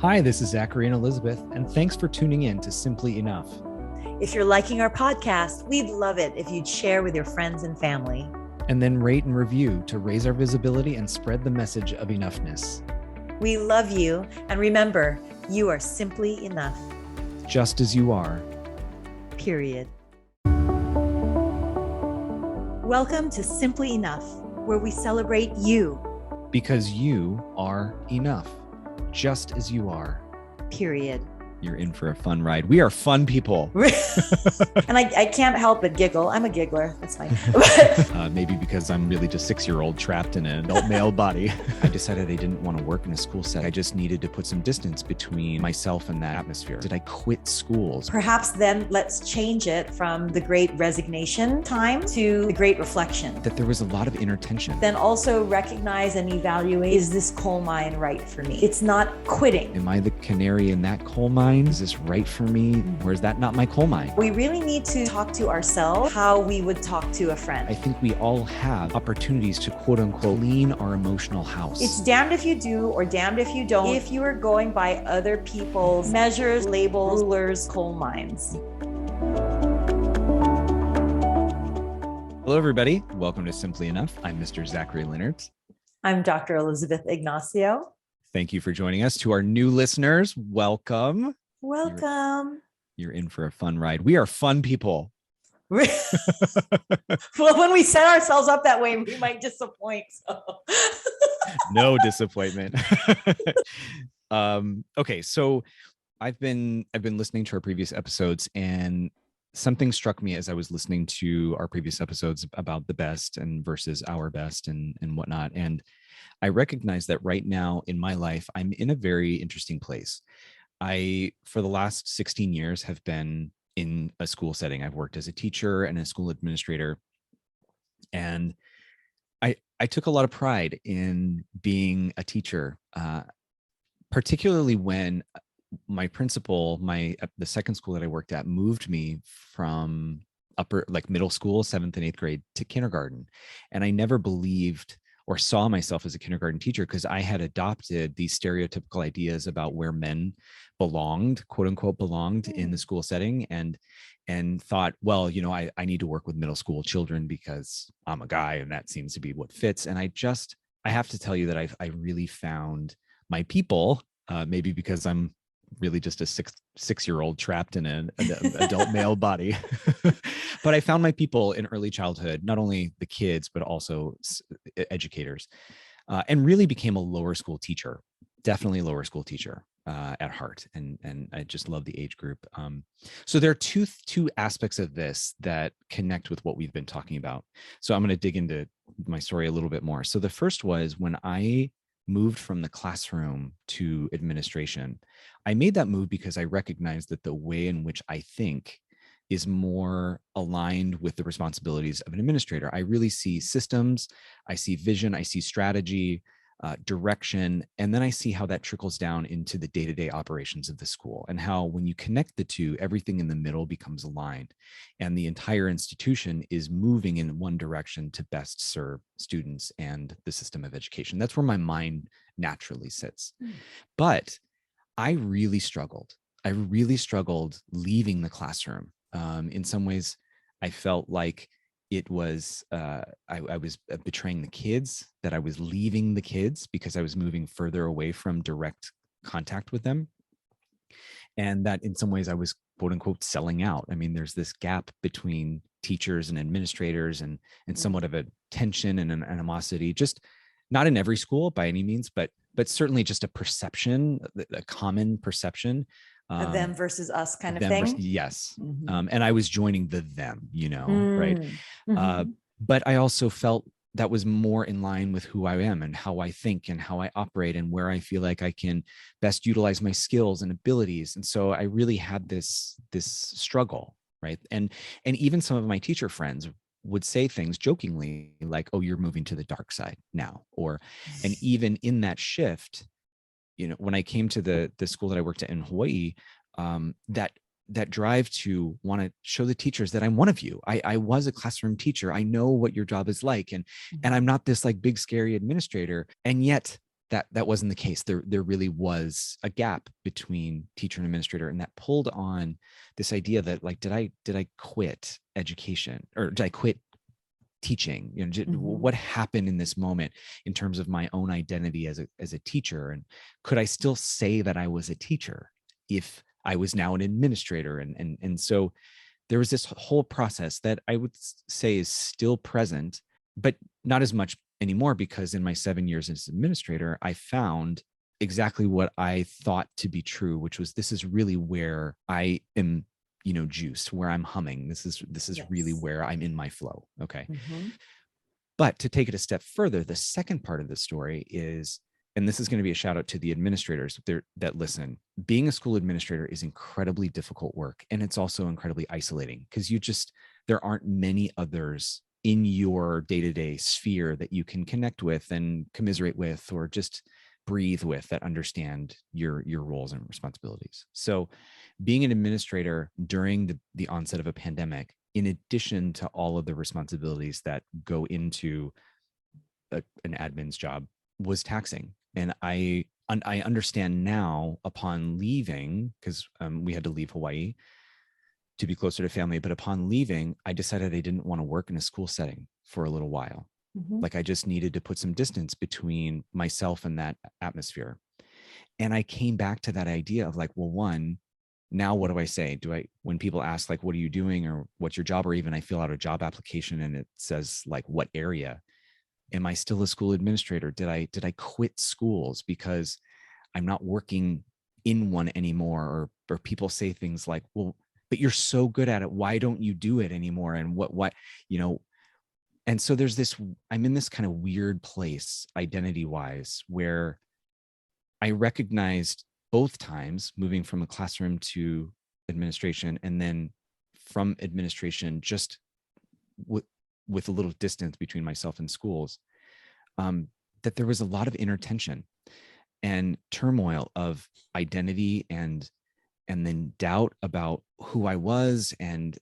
Hi, this is Zachary and Elizabeth, and thanks for tuning in to Simply Enough. If you're liking our podcast, we'd love it if you'd share with your friends and family. And then rate and review to raise our visibility and spread the message of enoughness. We love you, and remember, you are simply enough. Just as you are. Period. Welcome to Simply Enough, where we celebrate you. Because you are enough. Just as you are. Period. You're in for a fun ride. We are fun people. And I can't help but giggle. I'm a giggler. That's fine. Maybe because I'm really just 6-year-old trapped in an adult male body. I decided I didn't want to work in a school setting. I just needed to put some distance between myself and that atmosphere. Did I quit schools? Perhaps then let's change it from the Great Resignation time to the Great Reflection. That there was a lot of inner tension. Then also recognize and evaluate, is this coal mine right for me? It's not quitting. Am I the canary in that coal mine? Is this right for me? Or is that not my coal mine? We really need to talk to ourselves how we would talk to a friend. I think we all have opportunities to quote unquote clean our emotional house. It's damned if you do or damned if you don't. If you are going by other people's measures, labels, rulers, coal mines. Hello, everybody. Welcome to Simply Enough. I'm Mr. Zachary Leonard. I'm Dr. Elizabeth Ignacio. Thank you for joining us. To our new listeners, welcome. Welcome. You're in for a fun ride. We are fun people. Well, when we set ourselves up that way, we might disappoint. So. No disappointment. Okay, so I've been listening to our previous episodes, and something struck me as I was listening to our previous episodes about the best and versus our best and whatnot. And I recognize that right now in my life, I'm in a very interesting place. I, for the last 16 years, have been in a school setting. I've worked as a teacher and a school administrator. And I took a lot of pride in being a teacher, particularly when my principal, the second school that I worked at, moved me from middle school, 7th and 8th grade, to kindergarten. And I never believed or saw myself as a kindergarten teacher because I had adopted these stereotypical ideas about where men belonged, quote unquote, belonged in the school setting, and thought, well, I need to work with middle school children because I'm a guy and that seems to be what fits. And I have to tell you that I really found my people, maybe because I'm really just a six-year-old trapped in an adult male body. But I found my people in early childhood, not only the kids, but also educators, and really became a lower school teacher, definitely a lower school teacher at heart. And I just love the age group. So there are two aspects of this that connect with what we've been talking about. So I'm going to dig into my story a little bit more. So the first was when I moved from the classroom to administration. I made that move because I recognized that the way in which I think is more aligned with the responsibilities of an administrator. I really see systems, I see vision, I see strategy, direction, and then I see how that trickles down into the day-to-day operations of the school, and how when you connect the two, everything in the middle becomes aligned and the entire institution is moving in one direction to best serve students and the system of education. That's where my mind naturally sits. But I really struggled leaving the classroom. In some ways, I felt like it was, I was betraying the kids, that I was leaving the kids because I was moving further away from direct contact with them. And that in some ways I was, quote unquote, selling out. I mean, there's this gap between teachers and administrators and somewhat of a tension and an animosity, just not in every school by any means, but certainly just a perception, a common perception. Them versus us kind of thing. Yes. Mm-hmm. And I was joining them, right? Mm-hmm. But I also felt that was more in line with who I am and how I think and how I operate and where I feel like I can best utilize my skills and abilities. And so I really had this struggle, right? And even some of my teacher friends would say things jokingly like, oh, you're moving to the dark side now. And even in that shift, when I came to the school that I worked at in Hawaii, that drive to want to show the teachers that I'm one of you. I was a classroom teacher. I know what your job is like. And I'm not this like big, scary administrator. And yet that wasn't the case. There really was a gap between teacher and administrator, and that pulled on this idea that, like, did I quit education, or did I quit teaching? What happened in this moment in terms of my own identity as a teacher, and could I still say that I was a teacher if I was now an administrator? And so there was this whole process that I would say is still present, but not as much anymore, because in my 7 years as administrator, I found exactly what I thought to be true, which was, this is really where I am, juiced, where I'm humming. This is really where I'm in my flow. Okay. But to take it a step further, the second part of the story is, and this is going to be a shout out to the administrators that listen, being a school administrator is incredibly difficult work. And it's also incredibly isolating, because there aren't many others in your day-to-day sphere that you can connect with and commiserate with, or just breathe with, that understand your roles and responsibilities. So being an administrator during the onset of a pandemic, in addition to all of the responsibilities that go into an admin's job, was taxing. And I understand now, upon leaving, because we had to leave Hawaii to be closer to family, but upon leaving, I decided I didn't want to work in a school setting for a little while. Like, I just needed to put some distance between myself and that atmosphere. And I came back to that idea of, like, well, one, now what do I say? When people ask, like, what are you doing, or what's your job, or even I fill out a job application and it says, like, what area, am I still a school administrator? Did I quit schools because I'm not working in one anymore? Or people say things like, well, but you're so good at it, why don't you do it anymore? And what, and so I'm in this kind of weird place identity wise, where I recognized both times, moving from a classroom to administration, and then from administration, just with a little distance between myself and schools, that there was a lot of inner tension and turmoil of identity, and then doubt about who I was and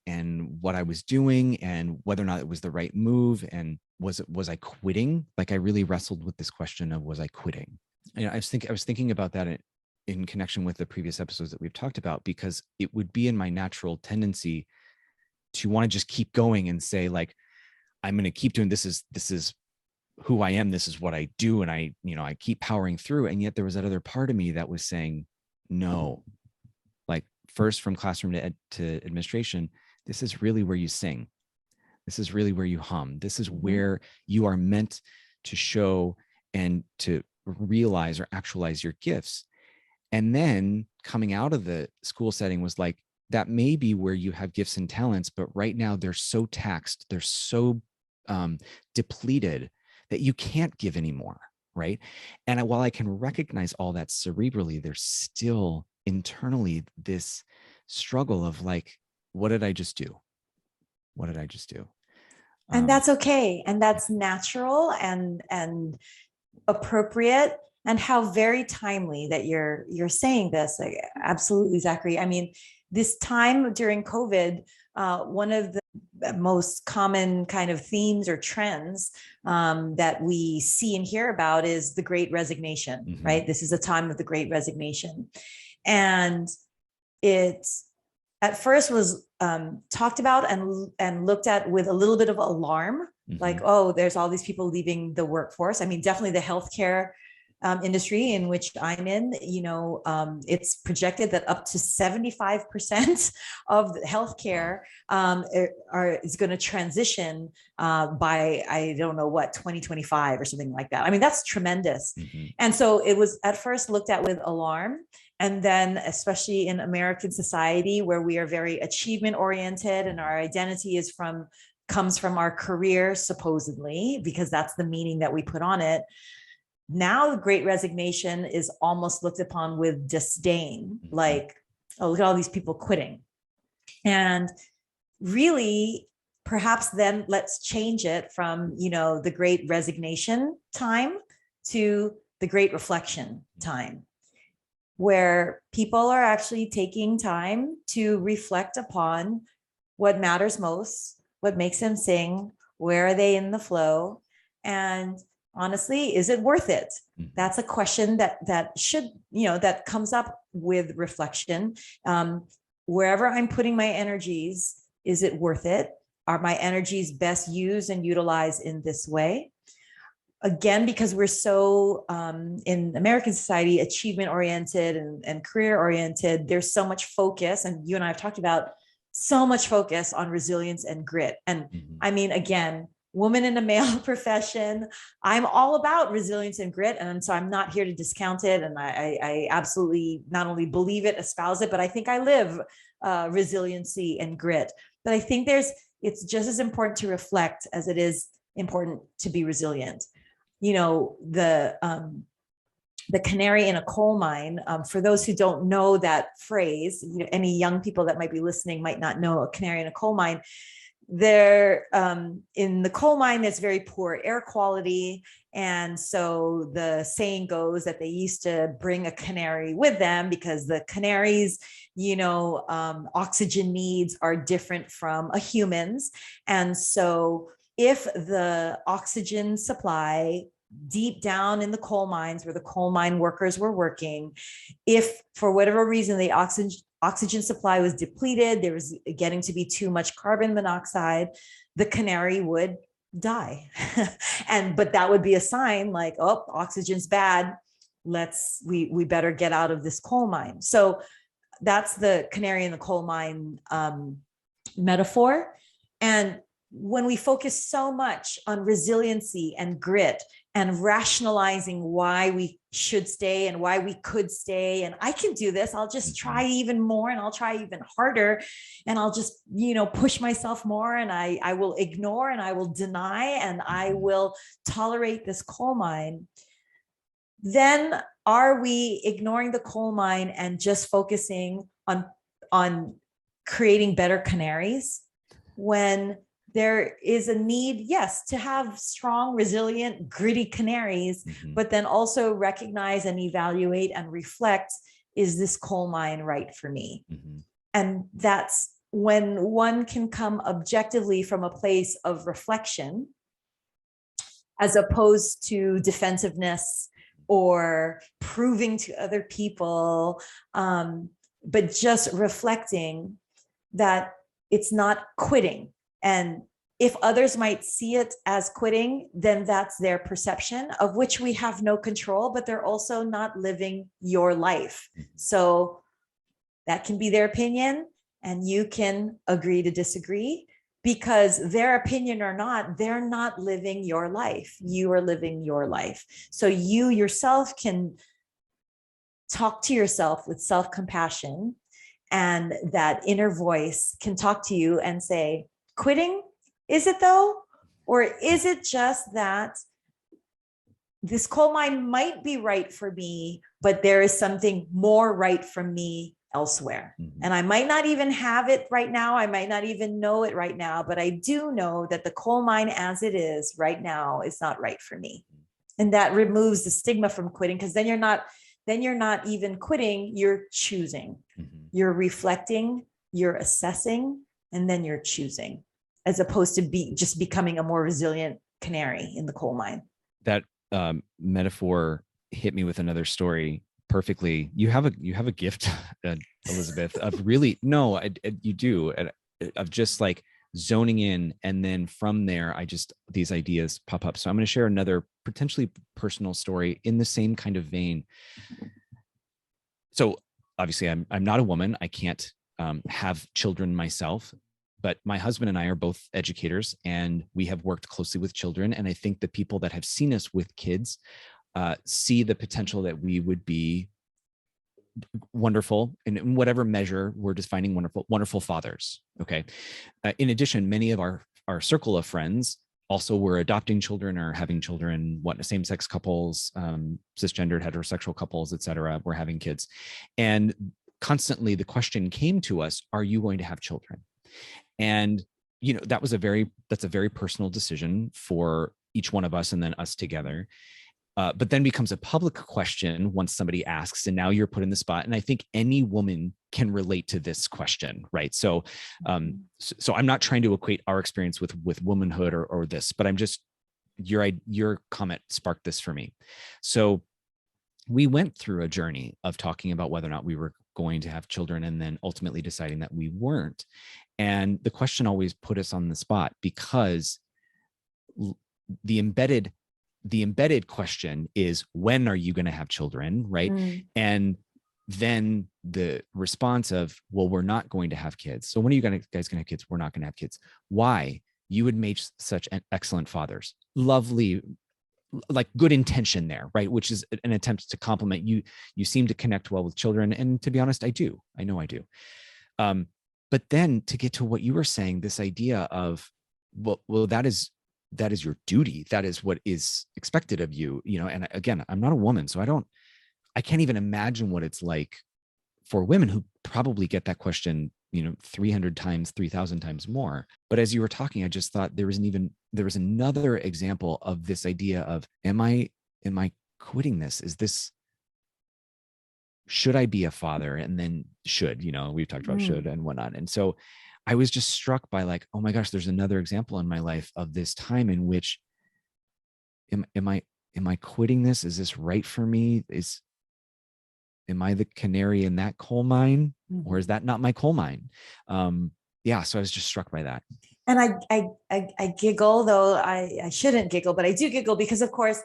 what I was doing, and whether or not it was the right move. And was I quitting? Like, I really wrestled with this question of, was I quitting? And I was thinking about that in connection with the previous episodes that we've talked about, because it would be in my natural tendency to want to just keep going and say, like, I'm going to keep doing this. This is who I am. This is what I do. And I keep powering through. And yet there was that other part of me that was saying, no, like, first from classroom to administration, this is really where you sing. This is really where you hum. This is where you are meant to show and to realize or actualize your gifts. And then coming out of the school setting was like, that may be where you have gifts and talents, but right now they're so taxed, they're so depleted that you can't give anymore, right? And while I can recognize all that cerebrally, there's still internally this struggle of, like, what did I just do? What did I just do? And that's okay. And that's natural and appropriate. And how very timely that you're saying this. Absolutely, Zachary. I mean, this time during COVID, one of the most common kind of themes or trends that we see and hear about is the Great Resignation, right? This is a time of the Great Resignation. And it at first was talked about and looked at with a little bit of alarm, like, oh, there's all these people leaving the workforce. I mean, definitely the healthcare industry in which I'm in, it's projected that up to 75% of healthcare is going to transition by, I don't know what, 2025 or something like that. I mean, that's tremendous. And so it was at first looked at with alarm. And then, especially in American society, where we are very achievement oriented and our identity comes from our career, supposedly, because that's the meaning that we put on it. Now the Great Resignation is almost looked upon with disdain, like, oh, look at all these people quitting. And really, perhaps then let's change it from, the Great Resignation time to the Great Reflection time, where people are actually taking time to reflect upon what matters most, what makes them sing, where are they in the flow, and honestly, is it worth it? Mhm. That's a question that should, that comes up with reflection. Wherever I'm putting my energies, is it worth it? Are my energies best used and utilized in this way? Again, because we're so in American society, achievement oriented and career oriented, there's so much focus, and you and I have talked about so much focus on resilience and grit. And I mean, again, woman in a male profession, I'm all about resilience and grit. And so I'm not here to discount it. And I absolutely not only believe it, espouse it, but I think I live resiliency and grit. But I think it's just as important to reflect as it is important to be resilient. The canary in a coal mine, for those who don't know that phrase, any young people that might be listening might not know a canary in a coal mine. There, in the coal mine, there's very poor air quality. And so the saying goes that they used to bring a canary with them because the canaries, oxygen needs are different from a human's. And so if the oxygen supply deep down in the coal mines where the coal mine workers were working, if for whatever reason the oxygen supply was depleted, there was getting to be too much carbon monoxide, the canary would die. But that would be a sign like, oh, oxygen's bad. We better get out of this coal mine. So that's the canary in the coal mine metaphor. And when we focus so much on resiliency and grit and rationalizing why we should stay and why we could stay, and I can do this, I'll just try even more and I'll try even harder and I'll just, push myself more, and I will ignore and I will deny and I will tolerate this coal mine, then are we ignoring the coal mine and just focusing on creating better canaries when there is a need, yes, to have strong, resilient, gritty canaries, but then also recognize and evaluate and reflect, is this coal mine right for me? And that's when one can come objectively from a place of reflection, as opposed to defensiveness or proving to other people, but just reflecting that it's not quitting. And if others might see it as quitting, then that's their perception, of which we have no control, but they're also not living your life. So that can be their opinion, and you can agree to disagree, because their opinion or not, they're not living your life. You are living your life. So you yourself can talk to yourself with self-compassion, and that inner voice can talk to you and say, quitting, is it though? Or is it just that this coal mine might be right for me, but there is something more right for me elsewhere? And I might not even have it right now. I might not even know it right now, but I do know that the coal mine as it is right now is not right for me. And that removes the stigma from quitting, because then you're not even quitting, you're choosing. You're reflecting, you're assessing, and then you're choosing, as opposed to just becoming a more resilient canary in the coal mine. That metaphor hit me with another story perfectly. You have a gift, Elizabeth, of really, no, you do, of just like zoning in, and then from there, these ideas pop up. So I'm going to share another potentially personal story in the same kind of vein. So obviously, I'm not a woman. I can't have children myself, but my husband and I are both educators, and we have worked closely with children. And I think the people that have seen us with kids see the potential that we would be wonderful, in whatever measure we're defining wonderful fathers. Okay. In addition, many of our circle of friends also were adopting children or having children, same-sex couples, cisgendered heterosexual couples, et cetera, were having kids. And constantly the question came to us, are you going to have children? And, that's a very personal decision for each one of us, and then us together. But then becomes a public question once somebody asks, and now you're put in the spot. And I think any woman can relate to this question, right? So I'm not trying to equate our experience with womanhood or this, but I'm just your comment sparked this for me. So we went through a journey of talking about whether or not we were going to have children, and then ultimately deciding that we weren't. And the question always put us on the spot, because the embedded question is, when are you going to have children, right? Mm. And then the response of, well, we're not going to have kids. So when are you guys going to have kids? We're not going to have kids. Why? You would make such excellent fathers. Lovely, like good intention there, right? Which is an attempt to compliment you. You seem to connect well with children. And to be honest, I do. I know I do. But then to get to what you were saying, this idea of, well, that is your duty. That is what is expected of you, and again, I'm not a woman, so I can't even imagine what it's like for women who probably get that question, 300 times, 3,000 times more. But as you were talking, I just thought there was another example of this idea of, am I quitting this? Should I be a father? And then we've talked about should and whatnot. And so I was just struck by, like, oh my gosh, there's another example in my life of this time in which am I quitting this? Is this right for me? Am I the canary in that coal mine, or is that not my coal mine? So I was just struck by that. And I giggle, though I shouldn't giggle, but I do giggle because, of course,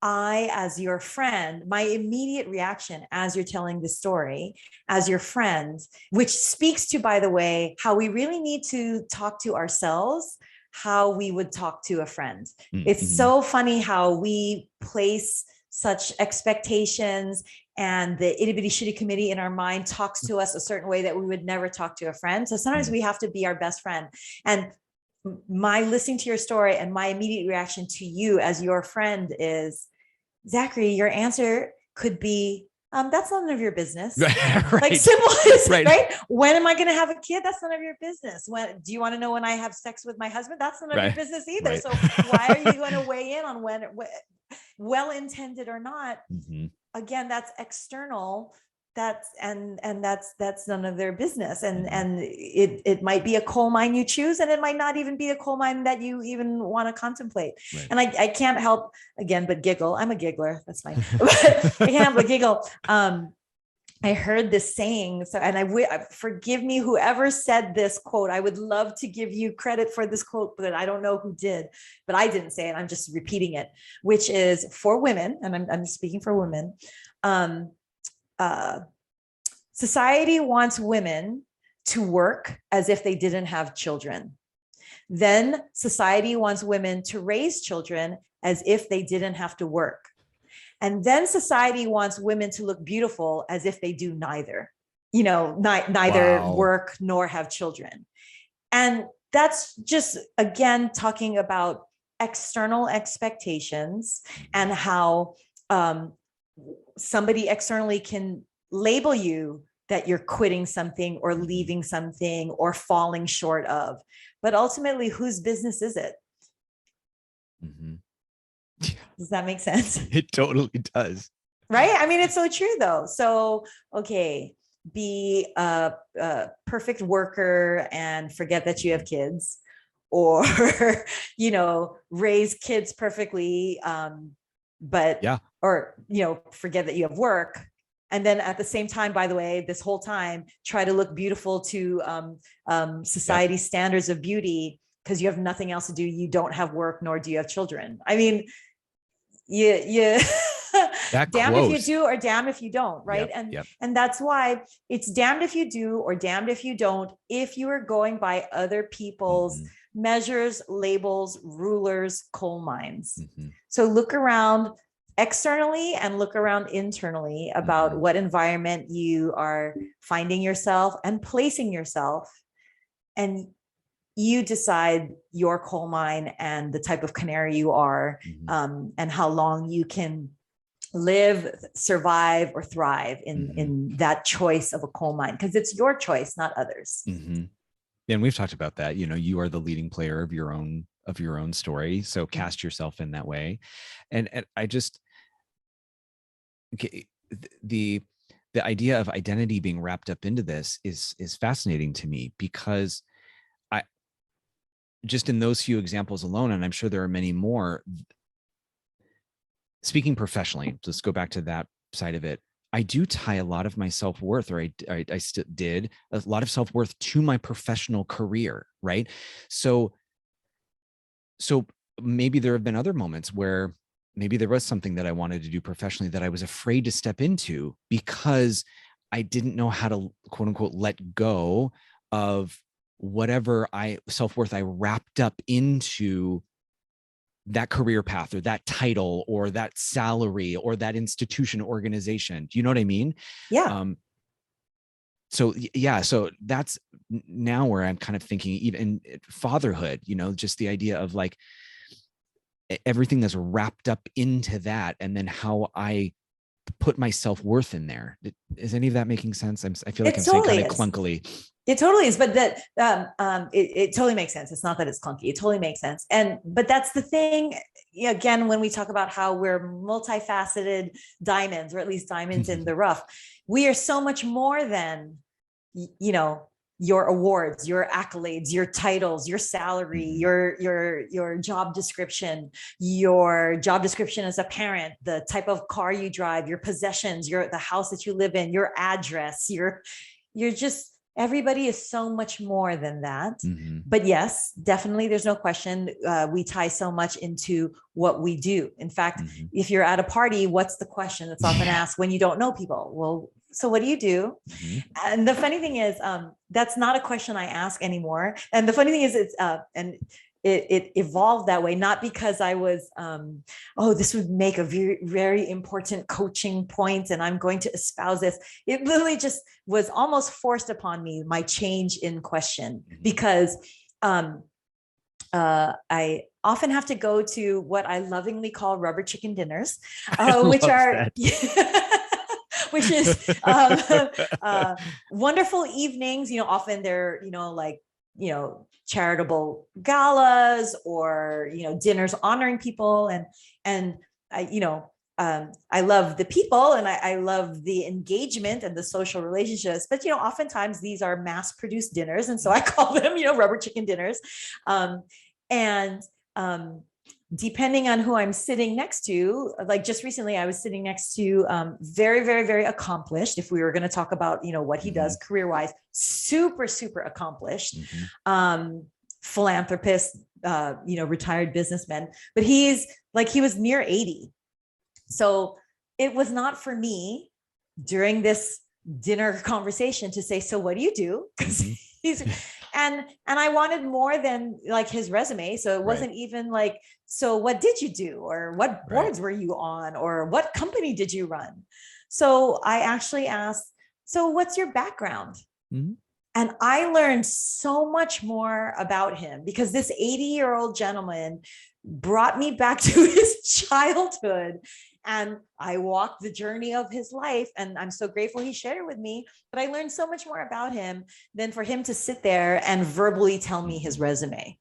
I, as your friend, my immediate reaction as you're telling the story, as your friend, which speaks to, by the way, how we really need to talk to ourselves, how we would talk to a friend. Mm-hmm. It's so funny how we place such expectations, and the itty bitty shitty committee in our mind talks to us a certain way that we would never talk to a friend. So sometimes we have to be our best friend. And my listening to your story and my immediate reaction to you as your friend is, Zachary, your answer could be, that's none of your business. Right. Like, simple as, right? When am I going to have a kid? That's none of your business. When do you want to know when I have sex with my husband? That's none of your business either. Right. So why are you going to weigh in on when well-intended or not? Mm-hmm. Again, that's external. That's none of their business. And it might be a coal mine you choose, and it might not even be a coal mine that you even want to contemplate. Right. And I can't help, again, but giggle. I'm a giggler. That's fine. But I can't help but giggle. I heard this saying, so, and forgive me, whoever said this quote, I would love to give you credit for this quote, but I don't know who did, but I didn't say it. I'm just repeating it, which is for women. And I'm speaking for women. Society wants women to work as if they didn't have children. Then society wants women to raise children as if they didn't have to work. And then society wants women to look beautiful as if they do neither, neither wow. work nor have children. And that's just, again, talking about external expectations and how somebody externally can label you that you're quitting something or leaving something or falling short of. But ultimately, whose business is it? Mm-hmm. Does that make sense? It totally does. Right? I mean, it's so true, though. So, okay, be a perfect worker and forget that you have kids, or, raise kids perfectly, but, yeah. Or, forget that you have work. And then at the same time, by the way, this whole time, try to look beautiful to society's standards of beauty, because you have nothing else to do. You don't have work, nor do you have children. I mean, you damned if you do or damned if you don't, right? And that's why it's damned if you do or damned if you don't, if you are going by other people's measures, labels, rulers, coal mines. So look around externally and look around internally about what environment you are finding yourself and placing yourself, and you decide your coal mine and the type of canary you are, and how long you can live, survive, or thrive in that choice of a coal mine, because it's your choice, not others. And we've talked about that. You are the leading player of your own story, so cast yourself in that way. And I just, the idea of identity being wrapped up into this is fascinating to me, because just in those few examples alone, and I'm sure there are many more, speaking professionally, let's go back to that side of it. I do tie a lot of my self-worth, or I still did a lot of self-worth to my professional career, right? So maybe there have been other moments where maybe there was something that I wanted to do professionally that I was afraid to step into because I didn't know how to, quote unquote, let go of whatever self-worth I wrapped up into that career path or that title or that salary or that institution organization. Do you know what I mean? Yeah. So yeah, so that's now where I'm kind of thinking, even fatherhood, just the idea of like everything that's wrapped up into that, and then how I put my self-worth in there. Is any of that making sense? I feel like It I'm saying kind totally of is. clunkily. It totally is, but it totally makes sense. It's not that it's clunky. It totally makes sense. But that's the thing. Again, when we talk about how we're multifaceted diamonds, or at least diamonds in the rough, we are so much more than, you know, your awards, your accolades, your titles, your salary, your job description as a parent, the type of car you drive, your possessions, the house that you live in, your address, you're just, everybody is so much more than that. But yes, definitely, there's no question. We tie so much into what we do. In fact, if you're at a party, what's the question that's often asked when you don't know people? Well, so what do you do? And the funny thing is, that's not a question I ask anymore. And the funny thing is, it evolved that way, not because I was, this would make a very, very important coaching point and I'm going to espouse this. It literally just was almost forced upon me, my change in question, because I often have to go to what I lovingly call rubber chicken dinners, which are which is wonderful evenings. Often they're, charitable galas or, dinners honoring people. And I love the people and I love the engagement and the social relationships, but, oftentimes these are mass produced dinners. And so I call them, rubber chicken dinners. Depending on who I'm sitting next to, like just recently, I was sitting next to very, very, very accomplished. If we were going to talk about, what he does career-wise, super, super accomplished, philanthropist, retired businessman, but he was near 80. So it was not for me during this dinner conversation to say, so what do you do? Because and I wanted more than like his resume. So it wasn't even like, so what did you do? Or what boards were you on? Or what company did you run? So I actually asked, so what's your background? And I learned so much more about him because this 80-year-old gentleman brought me back to his childhood. And I walked the journey of his life. And I'm so grateful he shared it with me. But I learned so much more about him than for him to sit there and verbally tell me his resume.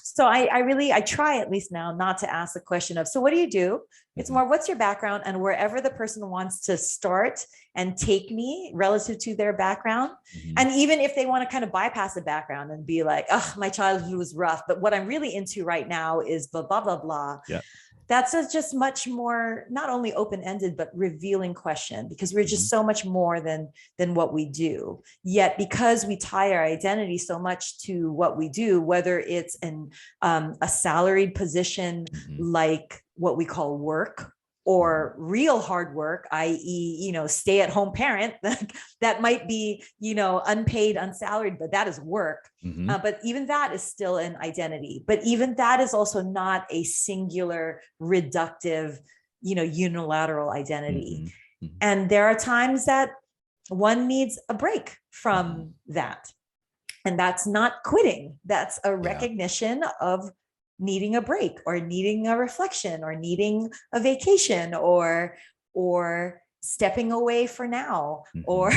So I try at least now not to ask the question of, so what do you do? It's more, what's your background? And wherever the person wants to start and take me relative to their background. And even if they want to kind of bypass the background and be like, oh, my childhood was rough, but what I'm really into right now is blah, blah, blah, blah. Yeah. That's just much more, not only open-ended, but revealing question, because we're just so much more than what we do. Yet because we tie our identity so much to what we do, whether it's in a salaried position, like what we call work, or real hard work, i.e., stay at home parent, that might be, unpaid, unsalaried, but that is work. But even that is still an identity. But even that is also not a singular, reductive, unilateral identity. And there are times that one needs a break from that. And that's not quitting. That's a recognition of needing a break, or needing a reflection, or needing a vacation, or stepping away for now, or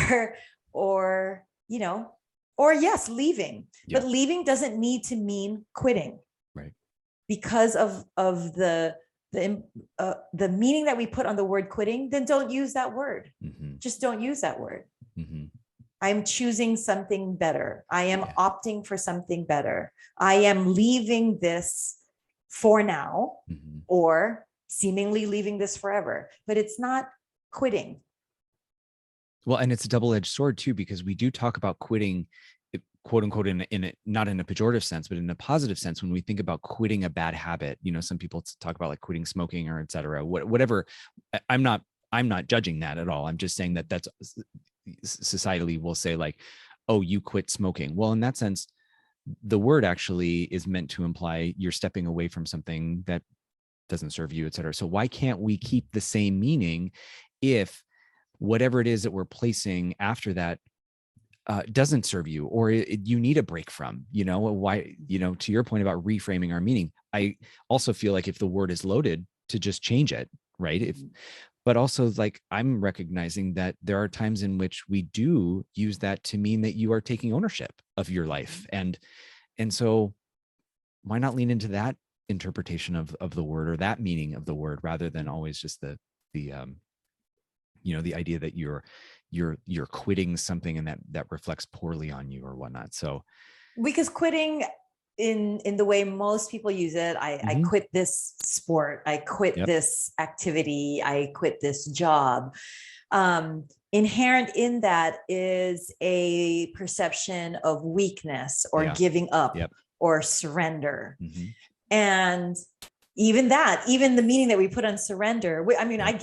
yes, leaving. But leaving doesn't need to mean quitting, right? Because of the meaning that we put on the word quitting. Then don't use that word. Just don't use that word. I'm choosing something better. I am Yeah. opting for something better. I am leaving this for now, Mm-hmm. or seemingly leaving this forever, but it's not quitting. Well, and it's a double-edged sword too, because we do talk about quitting, quote unquote, in a, not in a pejorative sense, but in a positive sense. When we think about quitting a bad habit, some people talk about like quitting smoking or et cetera, whatever. I'm not, I'm not judging that at all. I'm just saying that that's societally will say like, oh, you quit smoking. Well, in that sense, the word actually is meant to imply you're stepping away from something that doesn't serve you, et cetera. So why can't we keep the same meaning if whatever it is that we're placing after that doesn't serve you, or you need a break from, why, to your point about reframing our meaning, I also feel like if the word is loaded, to just change it, right? But also like I'm recognizing that there are times in which we do use that to mean that you are taking ownership of your life. And so why not lean into that interpretation of the word, or that meaning of the word, rather than always just the the idea that you're quitting something and that reflects poorly on you or whatnot. So Because quitting, in the way most people use it, I mhm, quit this sport, I quit yep, this activity, I quit this job. Inherent in that is a perception of weakness or yeah, giving up yep, or surrender. mhm, And even that, even the meaning that we put on surrender, I mean, yep,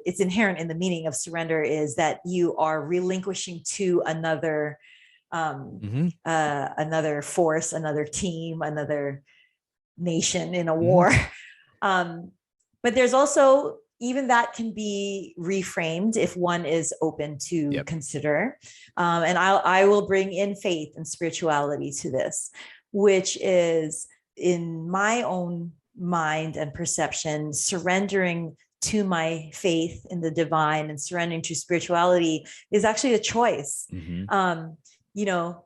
it's inherent in the meaning of surrender is that you are relinquishing to mhm, another force, another team, another nation in a mhm, war. um, but there's also, even that can be reframed if one is open to yep, consider. And I will bring in faith and spirituality to this, which is, in my own mind and perception, surrendering to my faith in the divine and surrendering to spirituality is actually a choice. mhm, Um, you know,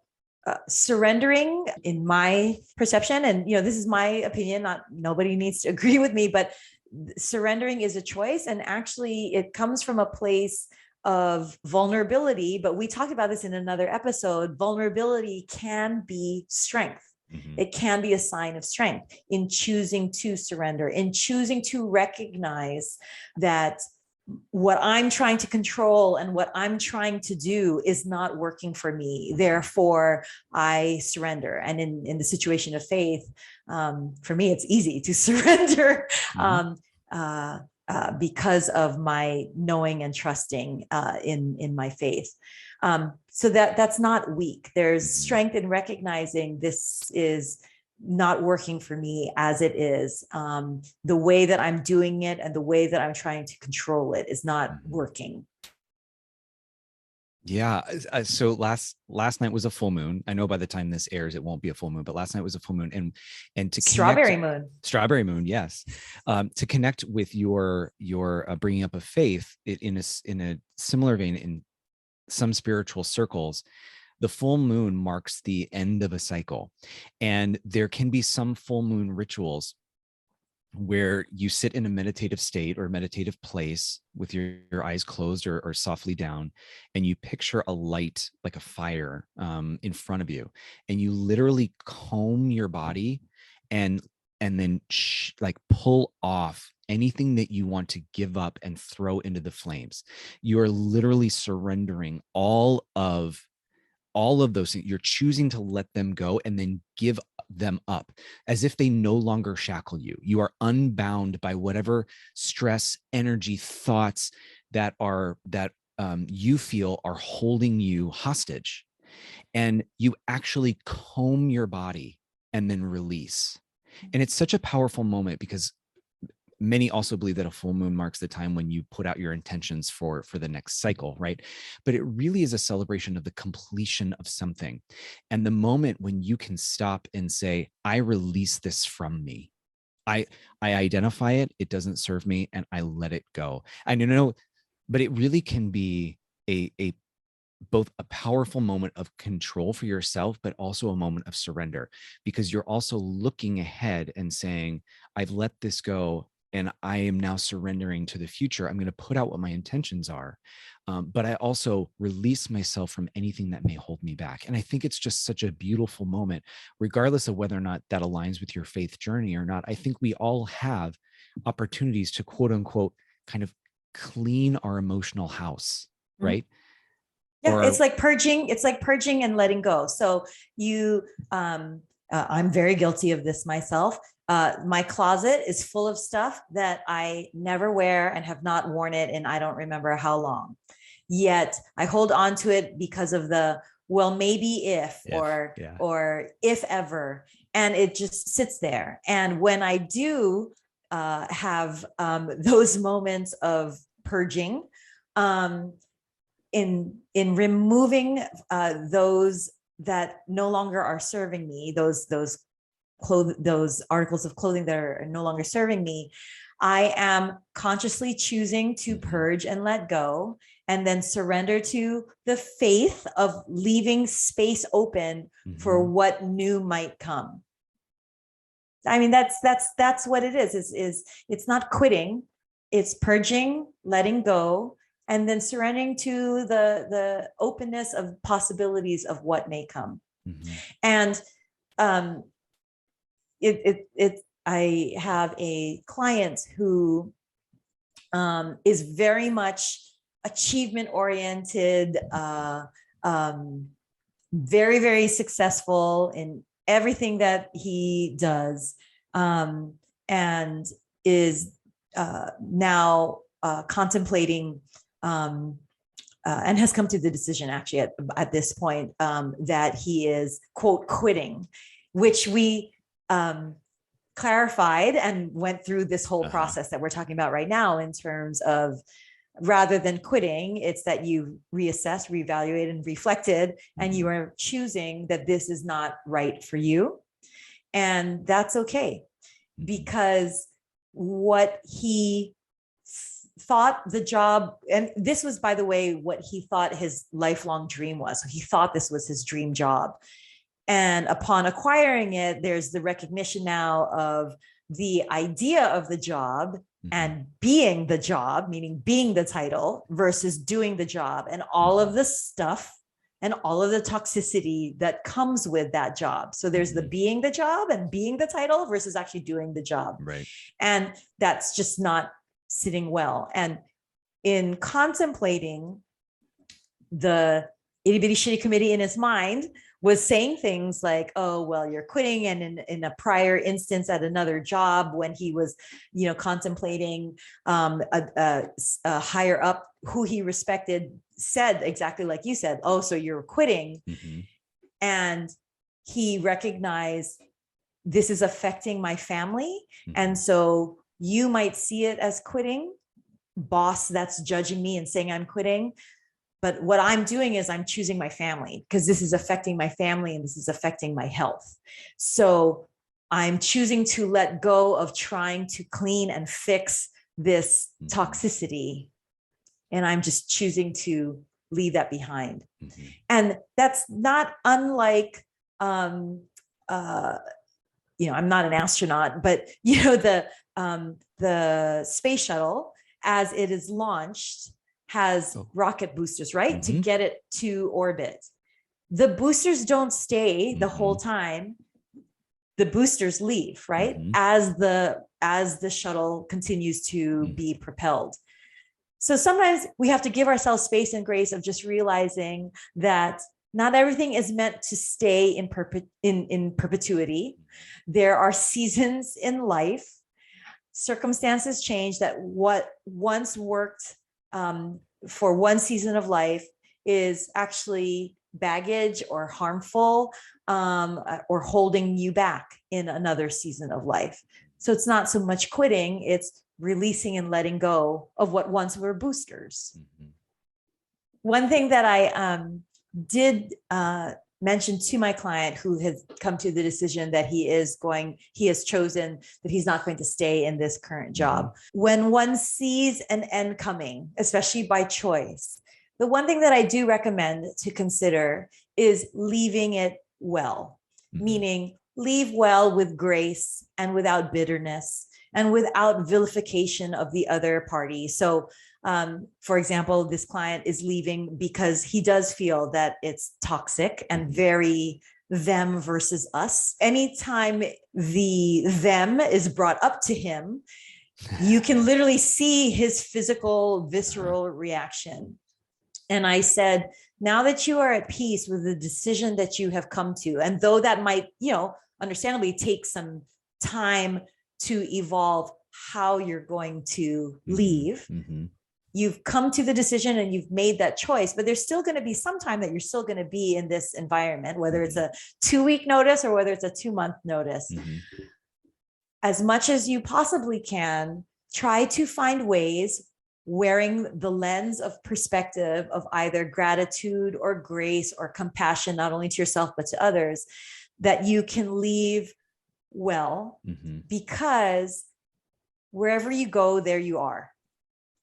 surrendering, in my perception, and this is my opinion, not nobody needs to agree with me, but surrendering is a choice, and actually it comes from a place of vulnerability. But we talked about this in another episode. Vulnerability can be strength. mhm, It can be a sign of strength in choosing to surrender, in choosing to recognize that what I'm trying to control and what I'm trying to do is not working for me. Therefore, I surrender. And in the situation of faith, for me, it's easy to surrender, mhm, um, because of my knowing and trusting in my faith. So that's not weak. There's mhm, strength in recognizing this is not working for me as it is. The way that I'm doing it and the way that I'm trying to control it is not mhm. working. Yeah. So last night was a full moon. I know by the time this airs, it won't be a full moon, but last night was a full moon, and to connect, Strawberry moon. strawberry moon, yes, to connect with your bringing up of faith, in a similar vein, in some spiritual circles, the full moon marks the end of a cycle, and there can be some full moon rituals where you sit in a meditative state or meditative place with your eyes closed, or softly down, and you picture a light like a fire in front of you, and you literally comb your body, and then like pull off anything that you want to give up and throw into the flames. You are literally surrendering all of those things. You're choosing to let them go and then give them up as if they no longer shackle you. You are unbound by whatever stress, energy, thoughts that you feel are holding you hostage. And you actually comb your body and then release. And it's such a powerful moment, because many also believe that a full moon marks the time when you put out your intentions for the next cycle, right? But it really is a celebration of the completion of something, and the moment when you can stop and say, I release this from me. I identify it, it doesn't serve me, and I let it go. I know, but it really can be a both a powerful moment of control for yourself, but also a moment of surrender, because you're also looking ahead and saying, I've let this go. and I am now surrendering to the future. I'm going to put out what my intentions are. But I also release myself from anything that may hold me back. And I think it's just such a beautiful moment, regardless of whether or not that aligns with your faith journey or not. I think we all have opportunities to, quote unquote, kind of clean our emotional house, right? Yeah, Or, it's like purging. It's like purging and letting go. So you, I'm very guilty of this myself. My closet is full of stuff that I never wear and have not worn it in I don't remember how long. Yet I hold on to it because of the, well, maybe if, yeah. or if ever, and it just sits there. And when I do have those moments of purging, um, in removing those that no longer are serving me, those articles of clothing that are no longer serving me, I am consciously choosing to purge and let go, and then surrender to the faith of leaving space open for what new might come. I mean, that's what it is it's not quitting, it's purging, letting go, and then surrendering to the openness of possibilities of what may come. And um, I have a client who is very much achievement oriented, very, very successful in everything that he does, and is now contemplating and has come to the decision actually at this point that he is, quote, quitting, which we clarified and went through this whole process that we're talking about right now in terms of, rather than quitting, it's that you reassess, reevaluate, and reflected, and you are choosing that this is not right for you. And that's okay, because what he thought the job, and this was, by the way, what he thought his lifelong dream was. So he thought this was his dream job. And upon acquiring it, there's the recognition now of the idea of the job and being the job, meaning being the title, versus doing the job, and all of the stuff and all of the toxicity that comes with that job. So there's the being the job and being the title versus actually doing the job. Right. And that's just not sitting well. And in contemplating, the itty bitty shitty committee in his mind was saying things like, oh, well, you're quitting. And in a prior instance at another job, when he was, contemplating a higher up who he respected, said exactly like you said, oh, so you're quitting. And he recognized, this is affecting my family. And so you might see it as quitting, boss that's judging me and saying I'm quitting. But what I'm doing is I'm choosing my family, because this is affecting my family and this is affecting my health. So I'm choosing to let go of trying to clean and fix this toxicity. And I'm just choosing to leave that behind. And that's not unlike, I'm not an astronaut, but the space shuttle, as it is launched, has rocket boosters, right? To get it to orbit. The boosters don't stay the whole time. The boosters leave, right? As the shuttle continues to be propelled. So sometimes we have to give ourselves space and grace of just realizing that not everything is meant to stay in perpetuity. There are seasons in life. Circumstances change, that what once worked for one season of life is actually baggage or harmful, or holding you back in another season of life. So it's not so much quitting, it's releasing and letting go of what once were boosters. One thing that I did mention to my client, who has come to the decision that he has chosen that he's not going to stay in this current job. When one sees an end coming, especially by choice, the one thing that I do recommend to consider is leaving it well, meaning leave well with grace and without bitterness, and without vilification of the other party. So, for example, this client is leaving because he does feel that it's toxic and very them versus us. Anytime the them is brought up to him, you can literally see his physical, visceral reaction. And I said, now that you are at peace with the decision that you have come to, and though that might, understandably take some time to evolve how you're going to leave, you've come to the decision and you've made that choice, but there's still going to be some time that you're still going to be in this environment, whether it's a 2-week notice or whether it's a 2-month notice. As much as you possibly can, try to find ways, wearing the lens of perspective of either gratitude or grace or compassion, not only to yourself, but to others, that you can leave well, because wherever you go, there you are.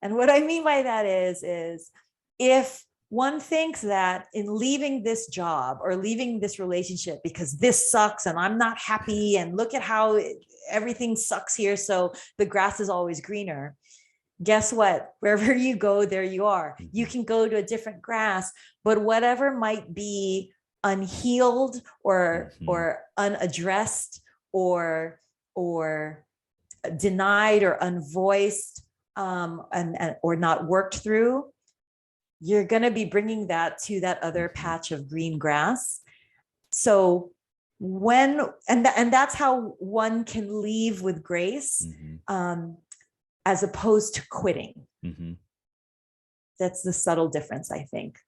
And what I mean by that is if one thinks that in leaving this job or leaving this relationship because this sucks and I'm not happy and look at how everything sucks here, so the grass is always greener. Guess what? Wherever you go, there you are. You can go to a different grass, but whatever might be unhealed or unaddressed or denied or unvoiced, or not worked through, you're going to be bringing that to that other patch of green grass. So that's how one can leave with grace, as opposed to quitting. That's the subtle difference, I think.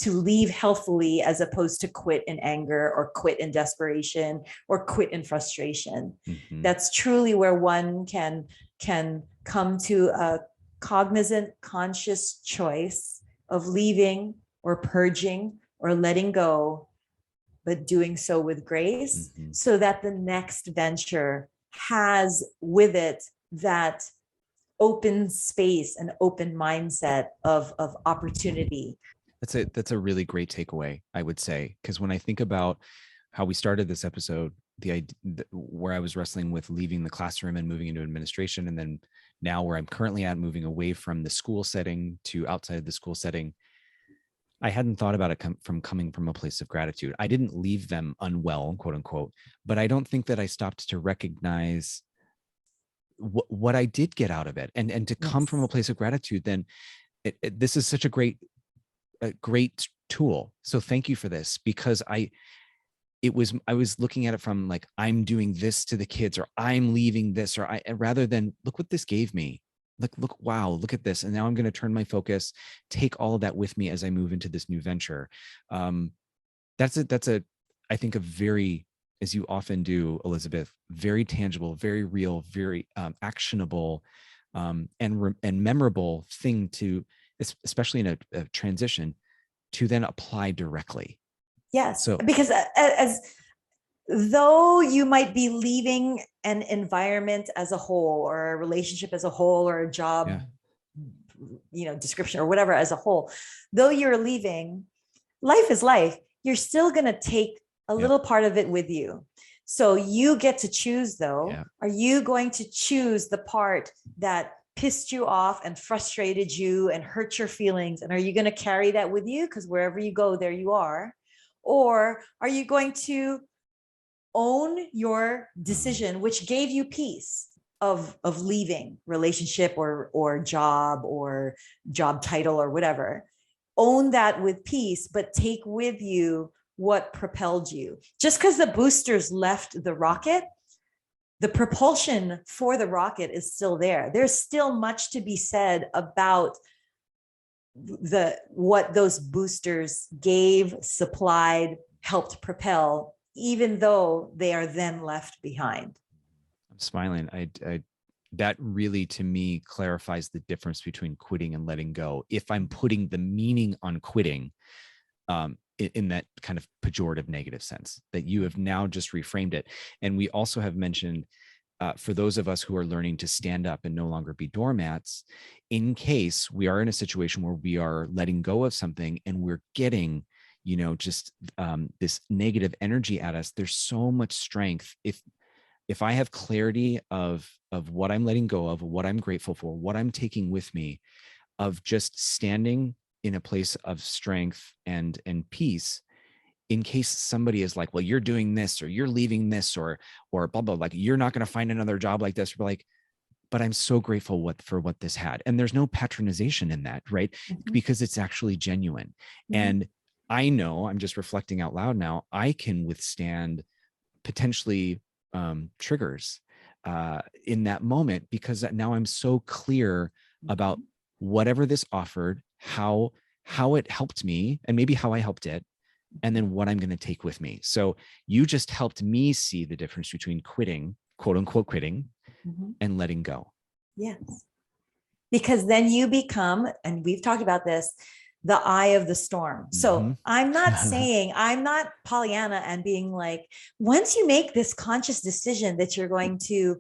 To leave healthfully as opposed to quit in anger or quit in desperation or quit in frustration. That's truly where one can come to a cognizant, conscious choice of leaving or purging or letting go, but doing so with grace, so that the next venture has with it that open space and open mindset of opportunity. That's a really great takeaway, I would say, because when I think about how we started this episode, where I was wrestling with leaving the classroom and moving into administration, and then now where I'm currently at, moving away from the school setting to outside the school setting, I hadn't thought about it coming from a place of gratitude. I didn't leave them unwell, quote unquote, but I don't think that I stopped to recognize what I did get out of it, and to come from a place of gratitude. Then this is such a great tool. So thank you for this, because I was looking at it from like, I'm doing this to the kids, or I'm leaving this, or rather than look what this gave me. Like, wow, look at this. And now I'm going to turn my focus, take all of that with me as I move into this new venture. That's I think a very, as you often do, Elizabeth, very tangible, very real, very actionable, and memorable thing to, especially in a transition, to then apply directly. Yes, so, because as though you might be leaving an environment as a whole, or a relationship as a whole, or a job, description or whatever as a whole, though you're leaving, life is life. You're still going to take a little part of it with you. So you get to choose, though. Are you going to choose the part that pissed you off and frustrated you and hurt your feelings? And are you going to carry that with you? Because wherever you go, there you are. Or are you going to own your decision, which gave you peace of leaving relationship or job title or whatever? Own that with peace, but take with you what propelled you. Just because the boosters left the rocket, the propulsion for the rocket is still there. There's still much to be said about what those boosters gave, supplied, helped propel, even though they are then left behind. I'm smiling. That really, to me, clarifies the difference between quitting and letting go. If I'm putting the meaning on quitting, in that kind of pejorative, negative sense, that you have now just reframed it. And we also have mentioned, for those of us who are learning to stand up and no longer be doormats, in case we are in a situation where we are letting go of something and we're getting, just this negative energy at us, there's so much strength. if I have clarity of what I'm letting go of, what I'm grateful for, what I'm taking with me, of just standing in a place of strength and peace, in case somebody is like, well, you're doing this, or you're leaving this, or blah blah, like you're not going to find another job like this. We're like, but I'm so grateful for what this had. And there's no patronization in that, right? Mhm. Because it's actually genuine. Mhm. And I know, I'm just reflecting out loud now, I can withstand potentially triggers in that moment, because now I'm so clear about whatever this offered, how it helped me, and maybe how I helped it, and then what I'm going to take with me. So you just helped me see the difference between quitting, quote unquote quitting, Mhm. and letting go. Yes. Because then you become, and we've talked about this, the eye of the storm. So I'm not saying, I'm not Pollyanna and being like, once you make this conscious decision that you're going to,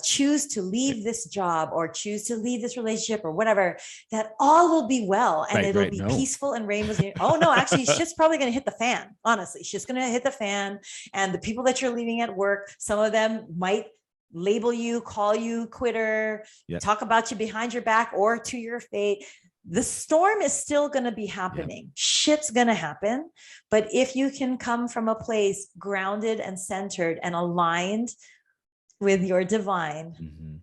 choose to leave this job or choose to leave this relationship or whatever, that all will be well and it'll be peaceful and rainbows. Oh no, actually shit's probably going to hit the fan. Honestly, shit's going to hit the fan. And the people that you're leaving at work, some of them might label you, call you quitter, talk about you behind your back or to your face. The storm is still going to be happening. Shit's going to happen. But if you can come from a place grounded and centered and aligned with your divine,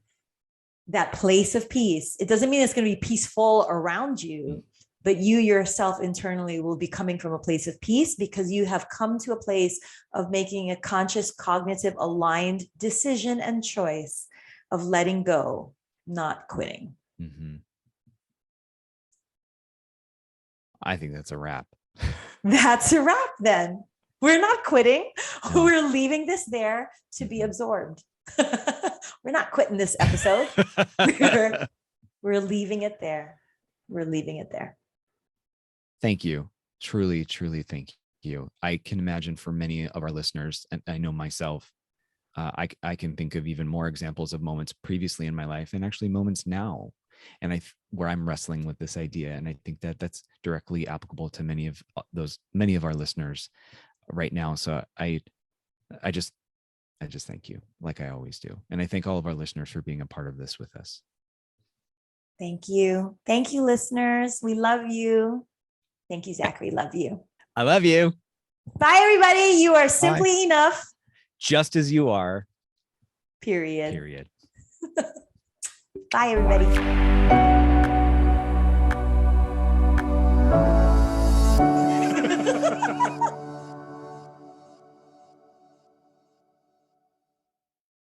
that place of peace, it doesn't mean it's going to be peaceful around you, but you yourself internally will be coming from a place of peace because you have come to a place of making a conscious, cognitive, aligned decision and choice of letting go, not quitting. I think that's a wrap. That's a wrap then. We're not quitting. No. We're leaving this there to be absorbed. We're not quitting this episode. We're leaving it there. We're leaving it there. Thank you. Truly, truly thank you. I can imagine for many of our listeners, and I know myself, I can think of even more examples of moments previously in my life and actually moments now, and where I'm wrestling with this idea. And I think that that's directly applicable to many of our listeners right now. So I just thank you, like I always do. And I thank all of our listeners for being a part of this with us. Thank you. Thank you, listeners. We love you. Thank you, Zachary. Love you. I love you. Bye, everybody. You are simply enough. Just as you are. Period. Period. Bye, everybody.